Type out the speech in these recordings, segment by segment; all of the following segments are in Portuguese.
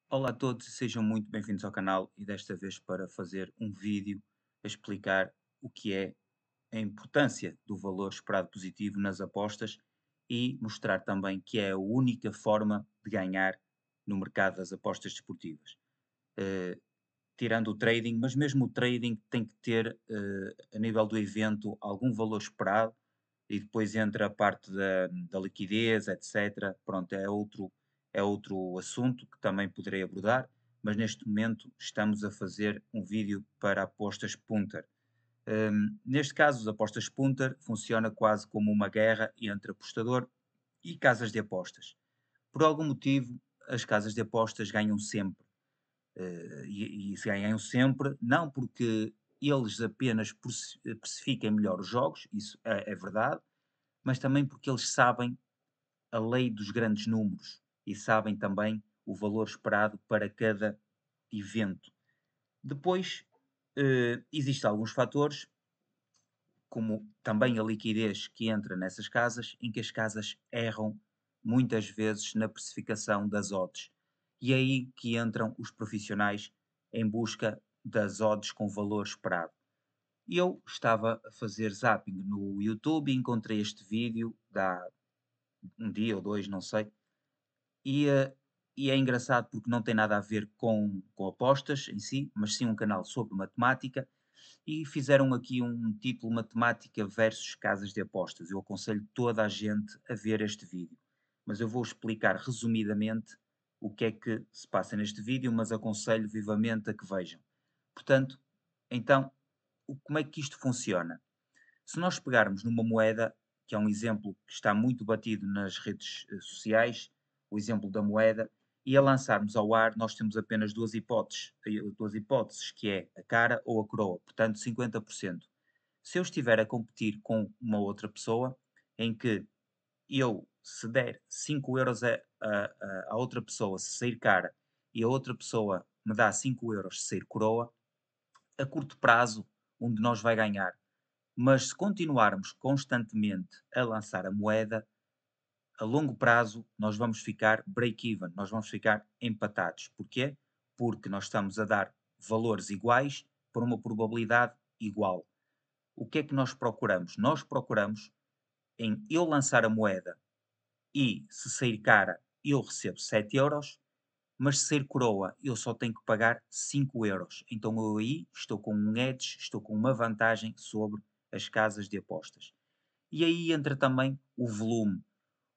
Olá a todos e sejam muito bem-vindos ao canal e desta vez para fazer um vídeo a explicar o que é a importância do valor esperado positivo nas apostas e mostrar também que é a única forma de ganhar no mercado das apostas desportivas. Eh, Tirando o trading, mas mesmo o trading tem que ter, a nível do evento, algum valor esperado e depois entra a parte da liquidez, etc. Pronto, é outro assunto que também poderei abordar, mas neste momento estamos a fazer um vídeo para apostas punter. Neste caso, as apostas punter funciona quase como uma guerra entre apostador e casas de apostas. Por algum motivo, as casas de apostas ganham sempre e se ganham sempre, não porque eles apenas precifiquem melhor os jogos, isso é verdade, mas também porque eles sabem a lei dos grandes números e sabem também o valor esperado para cada evento. Depois, existem alguns fatores, como também a liquidez que entra nessas casas, em que as casas erram muitas vezes na precificação das odds. E é aí que entram os profissionais em busca das odds com valor esperado. E eu estava a fazer zapping no YouTube e encontrei este vídeo, dá um dia ou dois, não sei, e, e é engraçado porque não tem nada a ver com apostas em si, mas sim um canal sobre matemática e fizeram aqui um título Matemática versus Casas de Apostas. Eu aconselho toda a gente a ver este vídeo, mas eu vou explicar resumidamente o que é que se passa neste vídeo, mas aconselho vivamente a que vejam. Portanto, então, como é que isto funciona? Se nós pegarmos numa moeda, que é um exemplo que está muito batido nas redes sociais, o exemplo da moeda, e a lançarmos ao ar, nós temos apenas duas hipóteses, que é a cara ou a coroa, portanto 50%. Se eu estiver a competir com uma outra pessoa, em que eu, se der 5 euros a outra pessoa se sair cara e a outra pessoa me dá 5 euros se sair coroa, a curto prazo, um de nós vai ganhar, mas se continuarmos constantemente a lançar a moeda, a longo prazo nós vamos ficar break-even, nós vamos ficar empatados. Porquê? Porque nós estamos a dar valores iguais por uma probabilidade igual. O que é que nós procuramos? Nós procuramos em eu lançar a moeda e se sair cara eu recebo 7 euros, mas se sair coroa eu só tenho que pagar 5 euros. Então eu aí estou com um edge, estou com uma vantagem sobre as casas de apostas. E aí entra também o volume.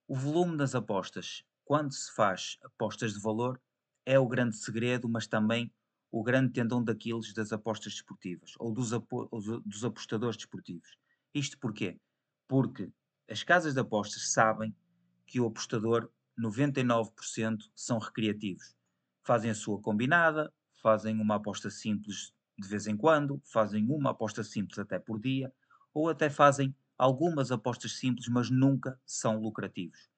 O volume das apostas, quando se faz apostas de valor, é o grande segredo, mas também o grande tendão daqueles das apostas desportivas ou dos apostadores desportivos. Isto porquê? Porque as casas de apostas sabem que o apostador, 99% são recreativos. Fazem a sua combinada, fazem uma aposta simples de vez em quando, fazem uma aposta simples até por dia, ou até fazem algumas apostas simples, mas nunca são lucrativos.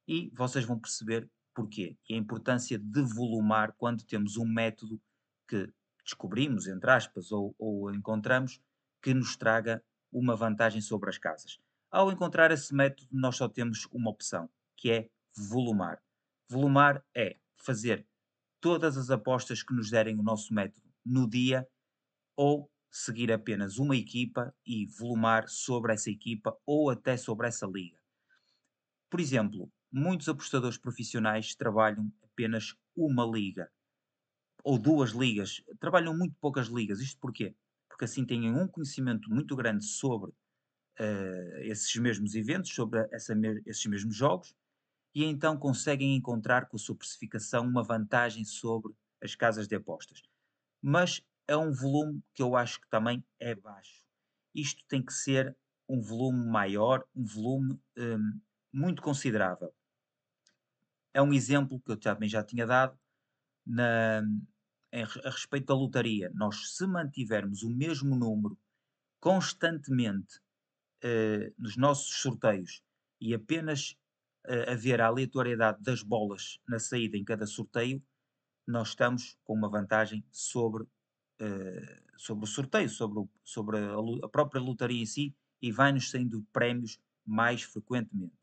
E vocês vão perceber porquê. E a importância de volumar quando temos um método que descobrimos, entre aspas, ou encontramos, que nos traga uma vantagem sobre as casas. Ao encontrar esse método, nós só temos uma opção, que é volumar. Volumar é fazer todas as apostas que nos derem o nosso método no dia ou seguir apenas uma equipa e volumar sobre essa equipa ou até sobre essa liga. Por exemplo, muitos apostadores profissionais trabalham apenas uma liga ou duas ligas, trabalham muito poucas ligas. Isto porquê? Porque assim têm um conhecimento muito grande sobre esses mesmos eventos, sobre esses mesmos jogos, e então conseguem encontrar com a sua precificação uma vantagem sobre as casas de apostas. Mas é um volume que eu acho que também é baixo. Isto tem que ser um volume maior, um volume muito considerável. É um exemplo que eu também já tinha dado na, a respeito da lotaria. Nós, se mantivermos o mesmo número constantemente nos nossos sorteios e apenas haver a aleatoriedade das bolas na saída em cada sorteio, nós estamos com uma vantagem sobre o sorteio, sobre a própria lotaria em si e vai-nos saindo prémios mais frequentemente.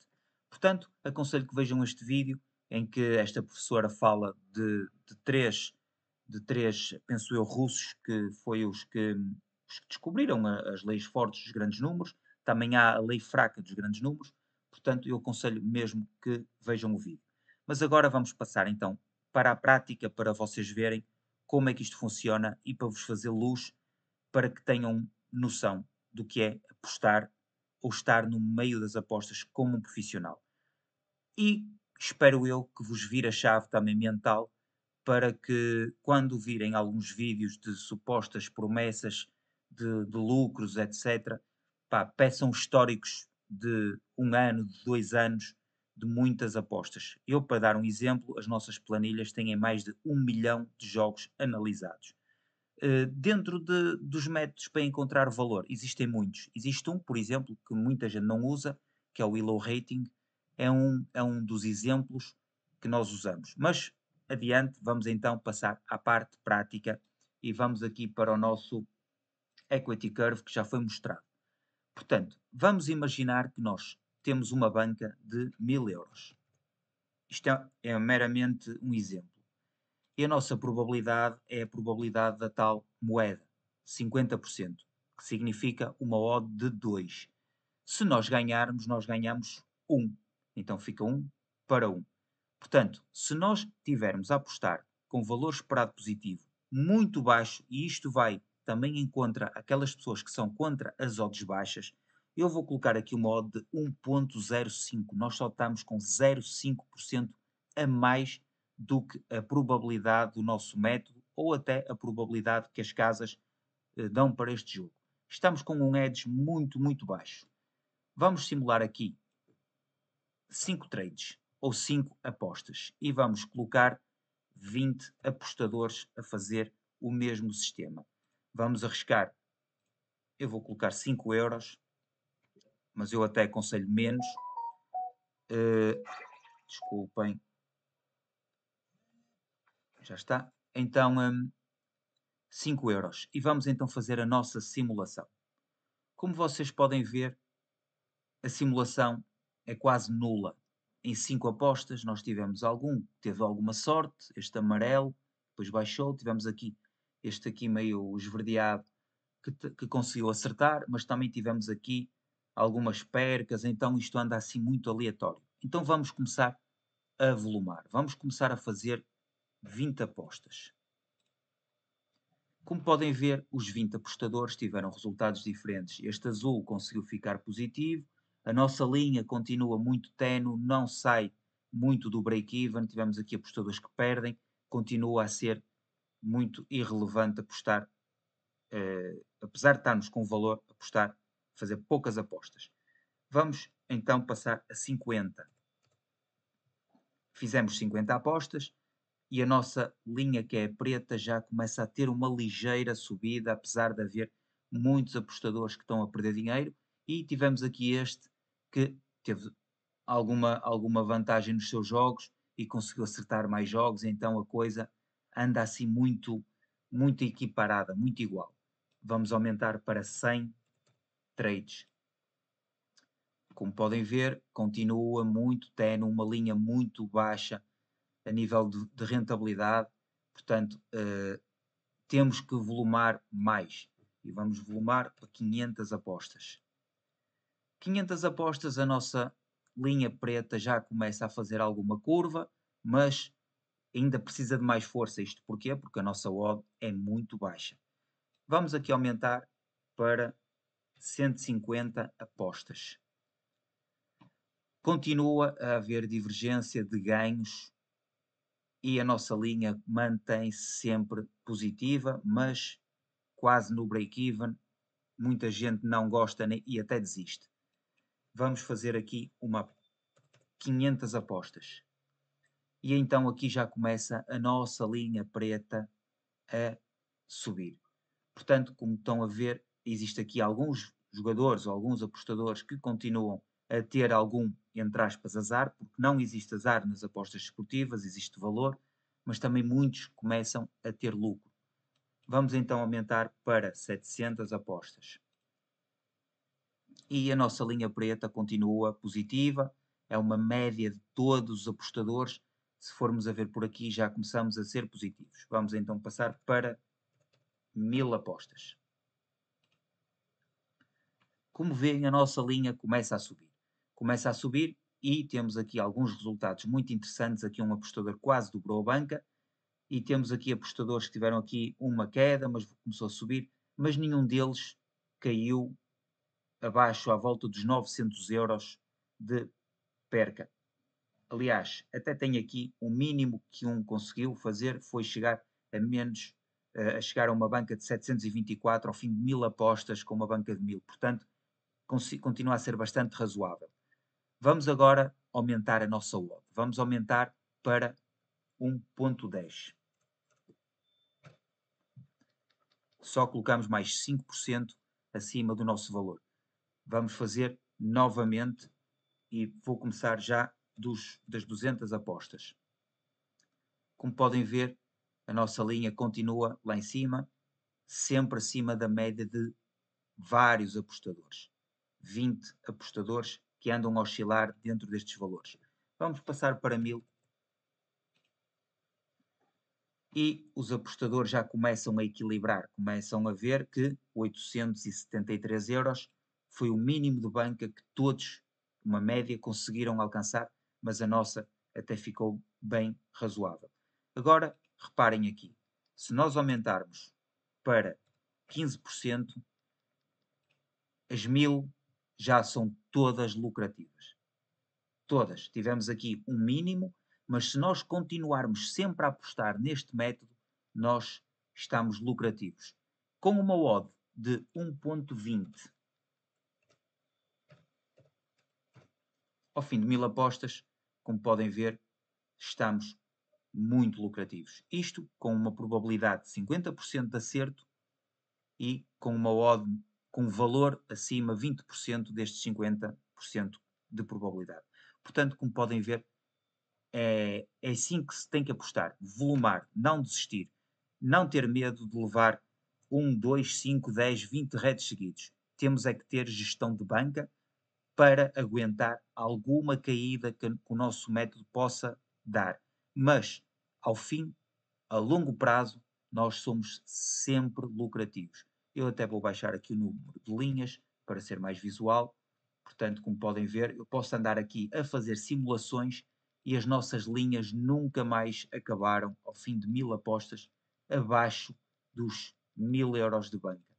Portanto, aconselho que vejam este vídeo, em que esta professora fala de três, penso eu, russos, que foi os que descobriram as leis fortes dos grandes números. Também há a lei fraca dos grandes números, portanto, eu aconselho mesmo que vejam o vídeo. Mas agora vamos passar então para a prática, para vocês verem como é que isto funciona e para vos fazer luz, para que tenham noção do que é apostar ou estar no meio das apostas como um profissional. E espero eu que vos vire a chave também mental, para que quando virem alguns vídeos de supostas promessas de lucros, etc., pá, peçam históricos de 1 ano, de 2 anos, de muitas apostas. Eu, para dar um exemplo, as nossas planilhas têm mais de 1 milhão de jogos analisados. Dentro dos métodos para encontrar valor, existem muitos. Existe um, por exemplo, que muita gente não usa, que é o Elo Rating. É um dos exemplos que nós usamos. Mas adiante, vamos então passar à parte prática e vamos aqui para o nosso Equity Curve que já foi mostrado. Portanto, vamos imaginar que nós temos uma banca de 1000 euros. Isto é meramente um exemplo. E a nossa probabilidade é a probabilidade da tal moeda, 50%, que significa uma odd de 2. Se nós ganharmos, nós ganhamos 1. Então fica 1 para 1. Portanto, se nós tivermos a apostar com valor esperado positivo muito baixo, e isto vai também em contra aquelas pessoas que são contra as odds baixas, eu vou colocar aqui uma odd de 1.05. Nós só estamos com 0,5% a mais do que a probabilidade do nosso método ou até a probabilidade que as casas dão para este jogo. Estamos com um edge muito, muito baixo. Vamos simular aqui 5 trades ou 5 apostas e vamos colocar 20 apostadores a fazer o mesmo sistema. Vamos arriscar, eu vou colocar 5 euros, mas eu até aconselho menos. Eh, Desculpem, já está. Então, 5 euros. E vamos então fazer a nossa simulação. Como vocês podem ver, a simulação é quase nula. Em 5 apostas, nós tivemos teve alguma sorte, este amarelo, depois baixou, tivemos aqui este aqui meio esverdeado que conseguiu acertar, mas também tivemos aqui algumas percas, então isto anda assim muito aleatório. Então vamos começar a volumar, vamos começar a fazer 20 apostas. Como podem ver, os 20 apostadores tiveram resultados diferentes. Este azul conseguiu ficar positivo, a nossa linha continua muito ténue, não sai muito do break-even. Tivemos aqui apostadores que perdem, continua a ser muito irrelevante apostar, apesar de estarmos com valor, apostar, fazer poucas apostas. Vamos então passar a 50. Fizemos 50 apostas, e a nossa linha, que é preta, já começa a ter uma ligeira subida, apesar de haver muitos apostadores que estão a perder dinheiro. E tivemos aqui este que teve alguma vantagem nos seus jogos e conseguiu acertar mais jogos, então a coisa anda assim muito, muito equiparada, muito igual. Vamos aumentar para 100 trades. Como podem ver, continua muito ténue, uma linha muito baixa a nível de rentabilidade. Portanto, temos que volumar mais. E vamos volumar para 500 apostas. 500 apostas, a nossa linha preta já começa a fazer alguma curva, mas ainda precisa de mais força. Isto porquê? Porque a nossa odd é muito baixa. Vamos aqui aumentar para 150 apostas. Continua a haver divergência de ganhos e a nossa linha mantém-se sempre positiva, mas quase no break-even. Muita gente não gosta e até desiste. Vamos fazer aqui uma 500 apostas. E então aqui já começa a nossa linha preta a subir. Portanto, como estão a ver, existe aqui alguns jogadores ou alguns apostadores que continuam a ter algum, entre aspas, azar, porque não existe azar nas apostas esportivas, existe valor, mas também muitos começam a ter lucro. Vamos então aumentar para 700 apostas. E a nossa linha preta continua positiva, é uma média de todos os apostadores, Se formos a ver por aqui, já começamos a ser positivos. Vamos então passar para 1000 apostas. Como veem, a nossa linha começa a subir. Começa a subir e temos aqui alguns resultados muito interessantes. Aqui um apostador quase dobrou a banca e temos aqui apostadores que tiveram aqui uma queda, mas começou a subir, mas nenhum deles caiu abaixo à volta dos 900 euros de perca. Aliás, até tem aqui o mínimo que um conseguiu fazer foi chegar a menos, a chegar a uma banca de 724 ao fim de 1000 apostas com uma banca de 1000. Portanto, continua a ser bastante razoável. Vamos agora aumentar a nossa odd. Vamos aumentar para 1.10. Só colocamos mais 5% acima do nosso valor. Vamos fazer novamente e vou começar já das 200 apostas. Como podem ver, a nossa linha continua lá em cima, sempre acima da média de vários apostadores. 20 apostadores que andam a oscilar dentro destes valores. Vamos passar para 1000. E os apostadores já começam a equilibrar, começam a ver que 873 euros foi o mínimo de banca que todos, uma média, conseguiram alcançar, mas a nossa até ficou bem razoável. Agora, reparem aqui, se nós aumentarmos para 15%, as 1000 já são todas lucrativas. Todas. Tivemos aqui um mínimo, mas se nós continuarmos sempre a apostar neste método, nós estamos lucrativos. Com uma odd de 1.20, ao fim de 1000 apostas, como podem ver, estamos muito lucrativos. Isto com uma probabilidade de 50% de acerto e com uma odd com valor acima 20% destes 50% de probabilidade. Portanto, como podem ver, é assim que se tem que apostar. Volumar, não desistir, não ter medo de levar 1, 2, 5, 10, 20 heads seguidos. Temos é que ter gestão de banca para aguentar alguma caída que o nosso método possa dar. Mas, ao fim, a longo prazo, nós somos sempre lucrativos. Eu até vou baixar aqui o número de linhas para ser mais visual. Portanto, como podem ver, eu posso andar aqui a fazer simulações e as nossas linhas nunca mais acabaram, ao fim de 1000 apostas, abaixo dos 1000 euros de banca.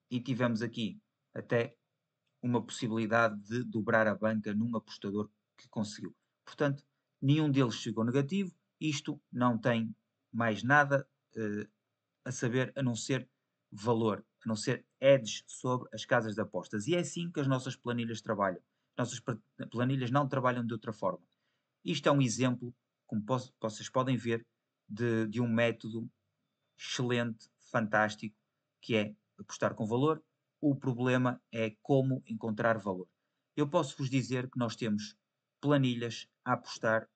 E tivemos aqui até uma possibilidade de dobrar a banca num apostador que conseguiu. Portanto, nenhum deles chegou negativo. Isto não tem mais nada a saber a não ser valor, a não ser edge sobre as casas de apostas. E é assim que as nossas planilhas trabalham. Nossas planilhas não trabalham de outra forma. Isto é um exemplo, como vocês podem ver, de um método excelente, fantástico, que é apostar com valor. O problema é como encontrar valor. Eu posso vos dizer que nós temos planilhas a apostar,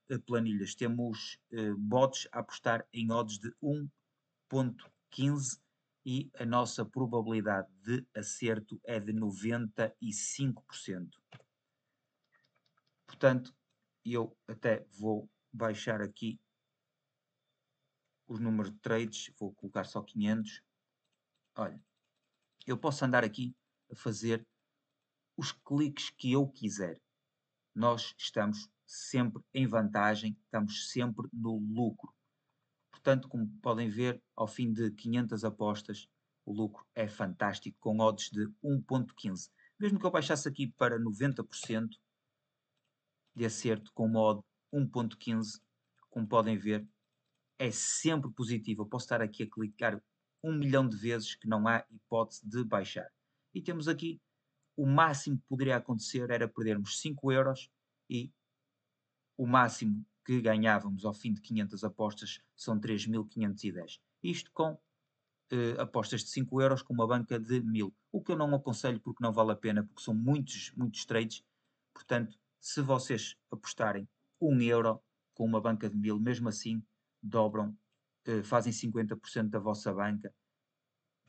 temos bots a apostar em odds de 1.15 e a nossa probabilidade de acerto é de 95%. Portanto, eu até vou baixar aqui os números de trades, vou colocar só 500. Olha, eu posso andar aqui a fazer os cliques que eu quiser. Nós estamos sempre em vantagem, estamos sempre no lucro. Portanto, como podem ver, ao fim de 500 apostas, o lucro é fantástico, com odds de 1.15. Mesmo que eu baixasse aqui para 90% de acerto com uma odd 1.15, como podem ver, é sempre positivo. Eu posso estar aqui a clicar 1 milhão de vezes que não há hipótese de baixar. E temos aqui, o máximo que poderia acontecer era perdermos 5 euros e o máximo que ganhávamos ao fim de 500 apostas são 3.510. Isto com apostas de 5 euros com uma banca de 1000. O que eu não aconselho porque não vale a pena, porque são muitos trades. Portanto, se vocês apostarem 1 euro com uma banca de 1000, mesmo assim dobram, fazem 50% da vossa banca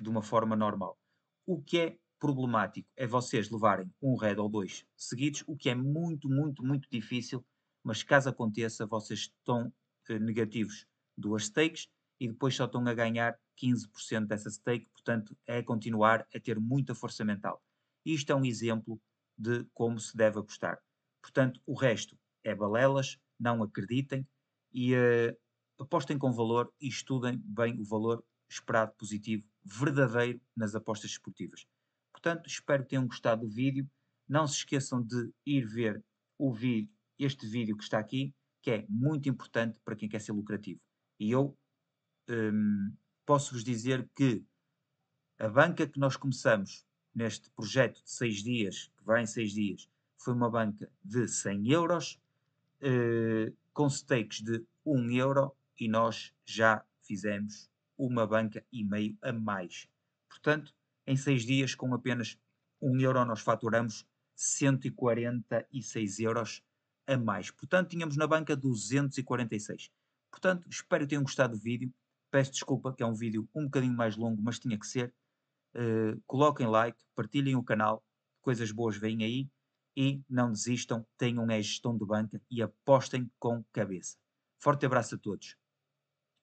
de uma forma normal. O que é problemático é vocês levarem um red ou dois seguidos, o que é muito difícil, mas caso aconteça, vocês estão negativos 2 stakes e depois só estão a ganhar 15% dessa stake, portanto é continuar a ter muita força mental. Isto é um exemplo de como se deve apostar. Portanto, o resto é balelas, não acreditem e apostem com valor e estudem bem o valor esperado positivo verdadeiro nas apostas esportivas. Portanto, espero que tenham gostado do vídeo. Não se esqueçam de ir ver este vídeo que está aqui, que é muito importante para quem quer ser lucrativo. E eu posso-vos dizer que a banca que nós começamos neste projeto de 6 dias, que vai em 6 dias, foi uma banca de 100 euros, com stakes de 1 euro, e nós já fizemos uma banca e meio a mais. Portanto, em 6 dias, com apenas 1 euro, nós faturamos 146 euros a mais. Portanto, tínhamos na banca 246. Portanto, espero que tenham gostado do vídeo. Peço desculpa que é um vídeo um bocadinho mais longo, mas tinha que ser. Coloquem like, partilhem o canal, coisas boas vêm aí e não desistam, tenham a gestão de banca e apostem com cabeça. Forte abraço a todos.